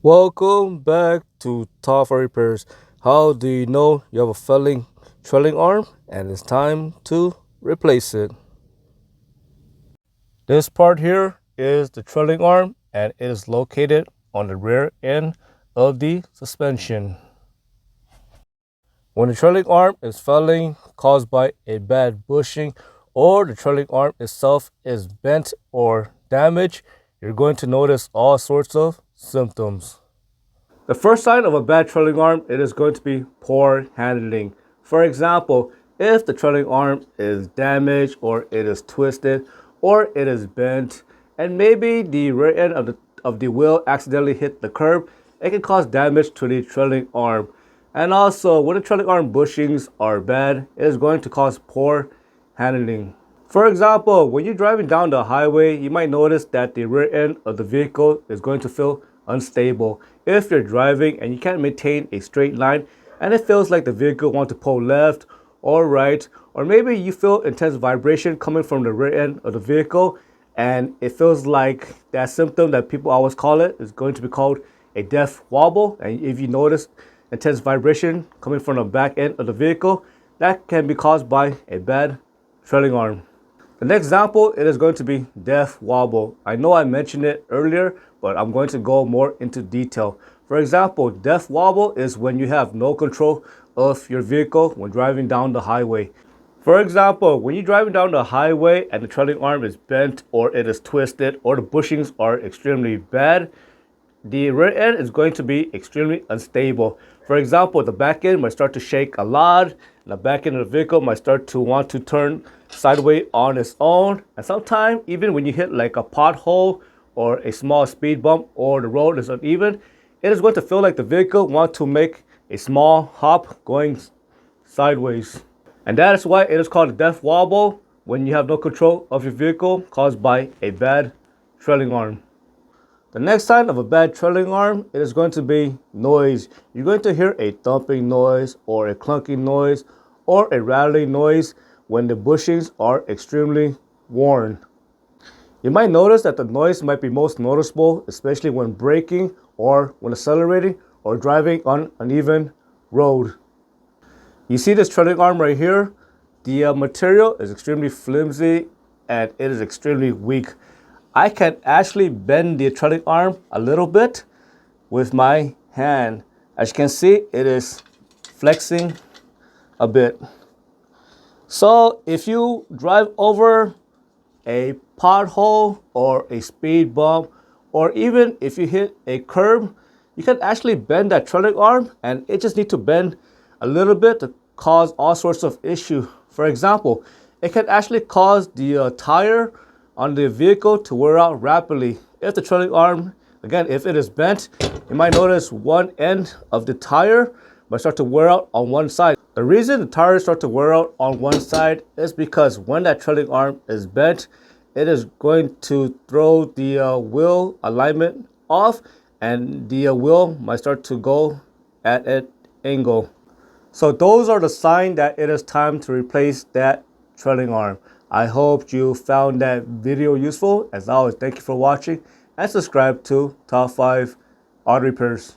Welcome back to Top 5 Repairs. How do you know you have a failing trailing arm and it's time to replace it? This part here is the trailing arm and it is located on the rear end of the suspension. When the trailing arm is failing caused by a bad bushing or the trailing arm itself is bent or damaged, you're going to notice all sorts of symptoms. The first sign of a bad trailing arm, it is going to be poor handling. For example, if the trailing arm is damaged or it is twisted or it is bent and maybe the rear end of the wheel accidentally hit the curb, it can cause damage to the trailing arm. And also, when the trailing arm bushings are bad, it is going to cause poor handling. For example, when you're driving down the highway, you might notice that the rear end of the vehicle is going to feel unstable. If you're driving and you can't maintain a straight line and it feels like the vehicle wants to pull left or right, or maybe you feel intense vibration coming from the rear end of the vehicle and it feels like that symptom that people always call it is going to be called a death wobble. And if you notice intense vibration coming from the back end of the vehicle, that can be caused by a bad trailing arm. The next example, it is going to be death wobble. I know I mentioned it earlier, but I'm going to go more into detail. For example, death wobble is when you have no control of your vehicle when driving down the highway. For example, when you're driving down the highway and the trailing arm is bent or it is twisted or the bushings are extremely bad, the rear end is going to be extremely unstable. For example, the back end might start to shake a lot, and the back end of the vehicle might start to want to turn sideways on its own. And sometimes, even when you hit like a pothole or a small speed bump or the road is uneven, it is going to feel like the vehicle wants to make a small hop going sideways. And that is why it is called a death wobble when you have no control of your vehicle caused by a bad trailing arm. The next sign of a bad trailing arm, it is going to be noise. You're going to hear a thumping noise or a clunking noise or a rattling noise when the bushings are extremely worn. You might notice that the noise might be most noticeable, especially when braking or when accelerating or driving on an uneven road. You see this trailing arm right here? The material is extremely flimsy and it is extremely weak. I can actually bend the trailing arm a little bit with my hand. As you can see, it is flexing a bit. So if you drive over a pothole or a speed bump, or even if you hit a curb, you can actually bend that trailing arm and it just needs to bend a little bit to cause all sorts of issues. For example, it can actually cause the tire on the vehicle to wear out rapidly. If the trailing arm, again, if it is bent, you might notice one end of the tire might start to wear out on one side. The reason the tires start to wear out on one side is because when that trailing arm is bent, it is going to throw the wheel alignment off and the wheel might start to go at an angle. So those are the signs that it is time to replace that trailing arm. I hope you found that video useful. As always, thank you for watching and subscribe to Top 5 Auto Repairs.